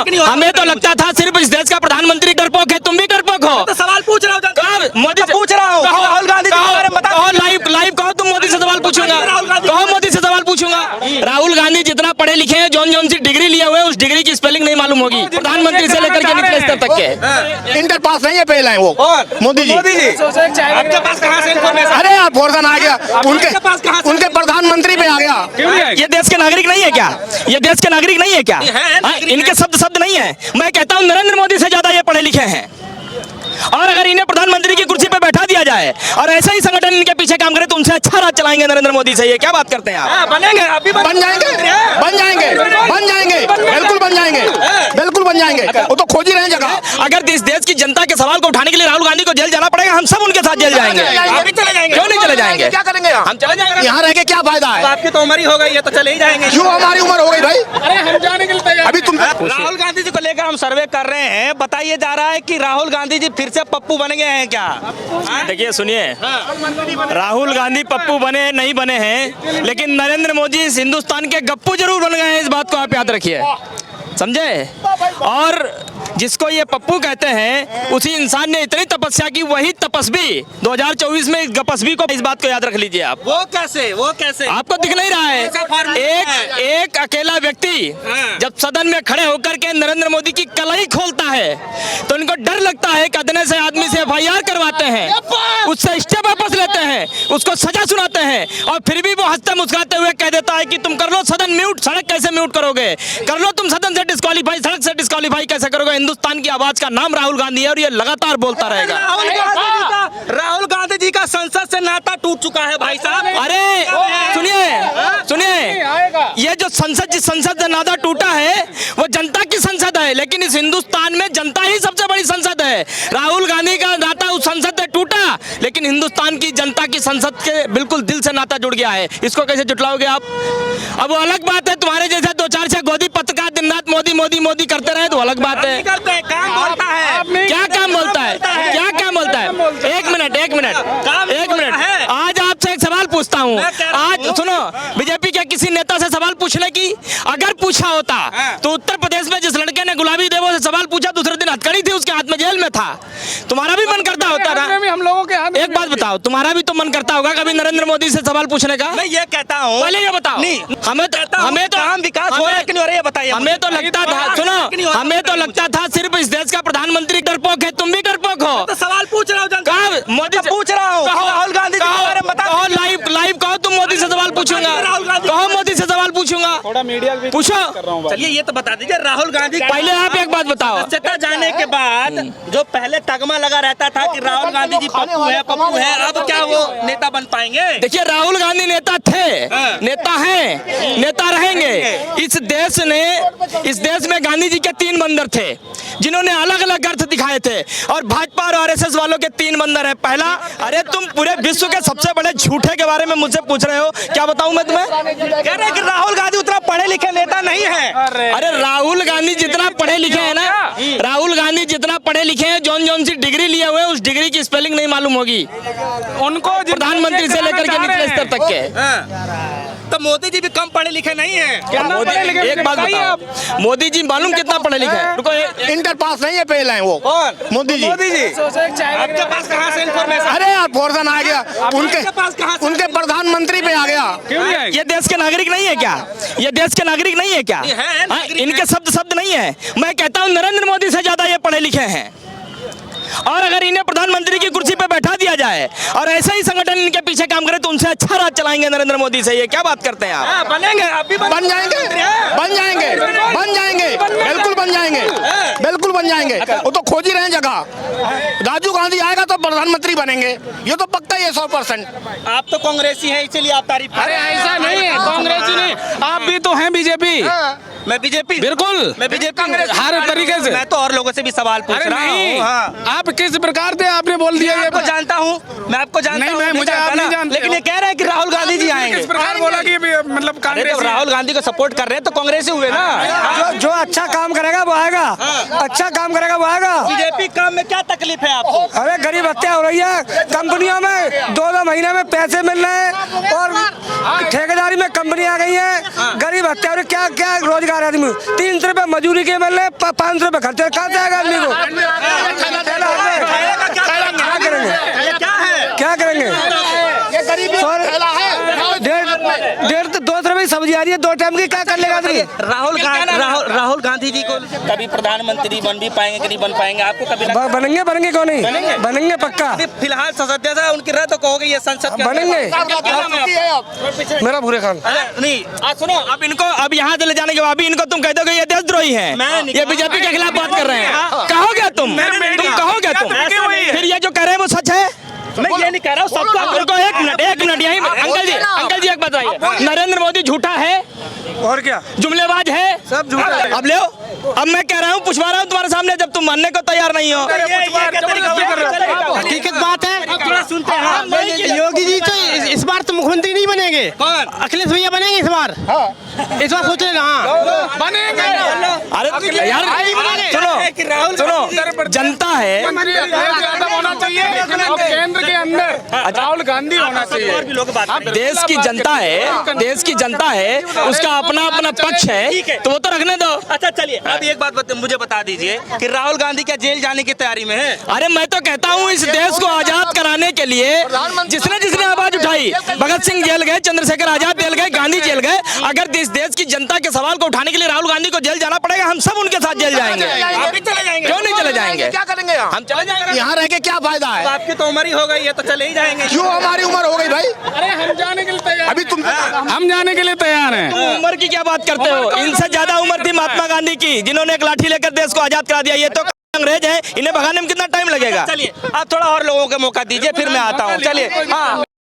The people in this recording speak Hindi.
हमें तो लगता था सिर्फ इस देश का प्रधानमंत्री डरपोक है, तुम भी डरपोक हो। तो सवाल पूछ रहा हूँ, मोदी से पूछ रहा हूँ, राहुल गांधी के बारे में बताओ। लाइव कहो, तुम मोदी से सवाल पूछूंगा, कहो मोदी से सवाल पूछूंगा। राहुल गांधी जितना पढ़े लिखे हैं, जौन सी डिग्री लिए हुए, उस डिग्री की स्पेलिंग नहीं मालूम होगी। प्रधानमंत्री से लेकर के निचले स्तर तक के इंटर पास नहीं है, फेल है वो। मोदी जी आपके पास कहाँ से इन्फॉर्मेशन? अरे यार फोर्सन आ गया, उनके प्रधानमंत्री पे आ गया। ये देश के नागरिक नहीं है क्या? ये देश के नागरिक नहीं है क्या? इनके शब्द नहीं है। मैं कहता हूँ नरेंद्र मोदी से ज्यादा ये पढ़े लिखे हैं। और अगर इन्हें प्रधानमंत्री की कुर्सी पे बैठा दिया जाए और ऐसा ही संगठन इनके पीछे काम करे तो उनसे अच्छा राज चलाएंगे नरेंद्र मोदी से। ये क्या बात करते हैं आप? बनेंगे, अभी बन जाएंगे, बिल्कुल बन जाएंगे, बिल्कुल बन जाएंगे। वो तो खोज ही रहे हैं जगह। अगर इस देश की जनता के सवाल को उठाने के लिए राहुल गांधी को जेल जाना पड़ेगा, हम सब उनके साथ जेल जाएंगे। क्यों नहीं चले जाएंगे? क्या करेंगे? हम चले जाएंगे। यहाँ रह के क्या फायदा है? आपकी तो उम्र ही हो गई है, तो चले ही जाएंगे। क्यों हमारी उम्र हो गई भाई? अरे हम जाने के लिए अभी तुम राहुल गांधी जी को लेकर हम सर्वे कर रहे हैं। बताइए जा रहा है कि राहुल गांधी जी फिर से पप्पू बन गए हैं क्या? देखिए सुनिए, राहुल गांधी पप्पू बने नहीं बने हैं, लेकिन नरेंद्र मोदी इस हिंदुस्तान के गप्पू जरूर बन गए हैं। इस बात को आप याद रखिए, समझे? और जिसको ये पप्पू कहते हैं, उसी इंसान ने इतनी तपस्या की, वही तपस्वी 2024 में इस गपस्वी को, इस बात को याद रख लीजिए आप। वो कैसे आपको दिख नहीं रहा है? एक अकेला व्यक्ति जब सदन में खड़े होकर के नरेंद्र मोदी की कलाई खोलता है तो इनको डर लगता है कि अदने से आदमी से FIR करवाते हैं, उससे स्टे वापस लेते हैं, उसको सजा सुनाते हैं, और फिर भी वो हंसते मुस्कुराते हुए कह देता है कि तुम कर लो सदन म्यूट। सड़क कैसे म्यूट करोगे? कर लो तुम सदन से डिस्क्वालीफाई, सड़क से डिस्क्वालीफाई कैसे करोगे? हिंदुस्तान की आवाज का नाम राहुल गांधी है और ये लगातार बोलता रहेगा। राहुल गांधी जी का संसद से नाता टूट चुका है भाई साहब। अरे सुनिए, ये जो जिस संसद से नाता टूटा है वो जनता की संसद है, लेकिन इस हिंदुस्तान में जनता ही सबसे बड़ी संसद है। राहुल गांधी का नाता उस संसद से टूटा, लेकिन हिंदुस्तान की जनता की संसद के बिल्कुल दिल से नाता जुड़ गया है। इसको कैसे जुटलाओगे आप? अब वो अलग बात है, तुम्हारे जैसे 2-4 गोदी पत्रकार दिन रात मोदी मोदी मोदी करते रहे तो अलग बात है। काम बोलता है। क्या काम बोलता है? क्या काम बोलता है? एक मिनट आज आपसे एक सवाल पूछता हूँ। आज सुनो, बीजेपी के किसी नेता से सवाल पूछने की अगर पूछा होता तो उत्तर प्रदेश में जिस लड़के ने गुलाबी देवों से सवाल पूछा, दूसरे दिन हथकड़ी थी उसके हाथ में, जेल में था। तुम्हारा भी मन करता होता ना? हम लोगों के हाथ। एक बात बताओ, तुम्हारा भी तो मन करता होगा कभी नरेंद्र मोदी से सवाल पूछने का? मैं ये कहता हूँ, पहले ये बताओ। हमें तो काम विकास हो रहा है कि नहीं हो रहा है, ये बताइए। हमें तो लगता था, सुनो, हमें तो लगता था सिर्फ इस देश का प्रधानमंत्री डरपोक है, तुम भी डरपोक हो। तो सवाल पूछ रहा हूँ, मोदी से पूछ रहा हूँ, राहुल गांधी जी के बारे में बताओ। लाइव कहो, तुम मोदी से सवाल पूछूंगा, कहो मोदी से सवाल पूछूंगा। थोड़ा मीडिया पूछो। चलिए ये तो बता दीजिए, राहुल गांधी पहले आप एक बात बताओ। सत्ता जाने के बाद जो पहले तगमा लगा रहता था कि राहुल गांधी जी पप्पू है, अब क्या वो नेता बन पाएंगे? देखिए, राहुल गांधी नेता थे, नेता हैं, नेता रहेंगे। इस देश में गांधी जी के 3 बंदर थे जिन्होंने अलग अलग अर्थ दिखाए थे, और भाजपा और RSS वालों के 3 बंदर है। पहला, अरे तुम पूरे विश्व के सबसे बड़े झूठे के बारे में मुझसे पूछ रहे हो, क्या बताऊं मैं तुम्हें? कह रहे हैं कि राहुल गांधी उतना पढ़े लिखे नेता नहीं है। अरे राहुल गांधी जितना पढ़े लिखे हैं ना, राहुल गांधी जितना पढ़े लिखे हैं, जौन सी डिग्री लिए हुए, उस डिग्री की स्पेलिंग नहीं मालूम होगी उनको, प्रधानमंत्री से लेकर के निचले स्तर तक के। तो मोदी जी भी कम पढ़े लिखे नहीं है। एक बात बताओ, मोदी जी मालूम कितना पढ़े लिखे हैं? रुको, इंटर पास नहीं है, फेल है वो। मोदी जी आपके पास कहाँ से इन्फॉर्मेशन? अरे यार फोर्सन आ गया, उनके प्रधानमंत्री पे आ गया। ये देश के नागरिक नहीं है क्या? ये देश के नागरिक नहीं है क्या? इनके शब्द नहीं है। मैं कहता हूँ नरेंद्र मोदी से ज्यादा ये पढ़े लिखे हैं। और अगर इन्हें प्रधानमंत्री की कुर्सी पे बैठा दिया जाए और ऐसा ही संगठन इनके पीछे काम करे तो उनसे अच्छा राज चलाएंगे नरेंद्र मोदी से। ये क्या बात करते हैं आप? बनेंगे, अभी बन जाएंगे, बिल्कुल बन जाएंगे, बिल्कुल बन जाएंगे। वो तो खोज ही रहे हैं जगह। राजीव गांधी आएगा तो प्रधानमंत्री बनेंगे, ये तो पक्का ही है 100%। आप तो कांग्रेसी हैं, इसीलिए आप तारीफ। अरे ऐसा नहीं है, कांग्रेसी नहीं, आप भी तो हैं बीजेपी। मैं बीजेपी, बिल्कुल, मैं बीजेपी हर तरीके से। मैं तो और लोगों से भी सवाल पूछ रहा हूँ। आप किस प्रकार से आपने बोल दिया? मैं आपको जानता हूँ, मैं आपको जानता हूँ। नहीं, मुझे आप नहीं जानते। लेकिन ये कह रहे हैं कि राहुल गांधी जी आएंगे। किस प्रकार बोला कि मतलब कांग्रेस? राहुल गांधी को सपोर्ट कर रहे हैं तो कांग्रेसी हुए ना। जो अच्छा काम करेगा वो आएगा, अच्छा काम करेगा वो आएगा। बीजेपी काम में क्या तकलीफ है आपको? अरे गरीब हत्या हो रही है, कंपनियों में 2-2 महीने में पैसे मिल रहे हैं और ठेकेदारी में कंपनी आ गई है। गरीब हत्या और क्या क्या रोजगार आदमी 300 रुपए मजदूरी के मिल रहे, 500 रुपए खर्चे कहाँ से आएगा आदमी को? क्या करेंगे? क्या करेंगे? डेढ़ तो 200 रुपए की सब्जी आ रही है 2 टाइम की, क्या कर लेगा आदमी? राहुल गांधी जी को कभी प्रधानमंत्री बन भी पाएंगे कि नहीं बन पाएंगे, आपको कभी बनेंगे क्यों नहीं? बनेंगे पक्का। अभी फिलहाल सदस्यता उनकी रद्द कहोगे ये संसद के बनेंगे। मेरा भूरे खान नहीं सुनो, अब इनको अब यहाँ से ले जाने के बाद भी इनको तुम कह दोगे ये देशद्रोही हैं, ये बीजेपी के खिलाफ बात कर रहे हैं, कहोगे तुम कहोगे तुम? फिर ये जो कह रहे हैं वो सच है? मैं ये नहीं कह रहा हूँ सबका। रुको एक मिनट यही अंकल जी एक बताइए, नरेंद्र मोदी झूठा है और क्या जुमलेबाज है? सब झूठा है। अब ले अब मैं कह रहा हूँ पूछवा रहा हूँ तुम्हारे सामने, जब तुम मानने को तैयार नहीं हो। हकीकत बात है। सुनते हैं योगी जी तो इस बार तो मुख्यमंत्री नहीं बनेंगे। कौन? अखिलेश भैया बनेंगे इस बार। इस बार सोच लेना। बनेंगे। अरे यार सुनो जनता है, होना चाहिए केंद्र के अंदर राहुल गांधी होना चाहिए। देश की जनता है, उसका अपना पक्ष है, तो वो तो रखने दो। अच्छा चलिए, अब एक बात मुझे बता दीजिए कि राहुल गांधी क्या जेल जाने की तैयारी में है? अरे मैं तो कहता हूँ इस देश को आजाद कराने के लिए जिसने आवाज उठाई, भगत सिंह जेल गए, चंद्रशेखर आजाद जेल गए, गांधी जेल गए, अगर इस देश की जनता के सवाल को उठाने के लिए राहुल गांधी को जेल जाना पड़ेगा, हम सब उनके साथ जेल जाएंगे। आप भी चले जाएंगे? क्यों नहीं चले जाएंगे? क्या करेंगे यहाँ? हम चले जाएंगे। यहाँ रह के क्या फायदा है? आपकी तो उम्र ही हो गई है तो चले ही जाएंगे। क्यों हमारी उम्र हो गई भाई? अरे हम जाने के लिए तैयार, अभी तुम हम जाने के लिए तैयार हैं। तुम उम्र की क्या बात करते हो? इनसे ज्यादा उम्र थी महात्मा गांधी की, जिन्होंने एक लाठी लेकर देश को आजाद करा दिया। ये तो अंग्रेज हैं, इन्हें भगाने में कितना टाइम लगेगा? चलिए अब थोड़ा और लोगों को मौका दीजिए, फिर मैं आता हूँ। चलिए हाँ।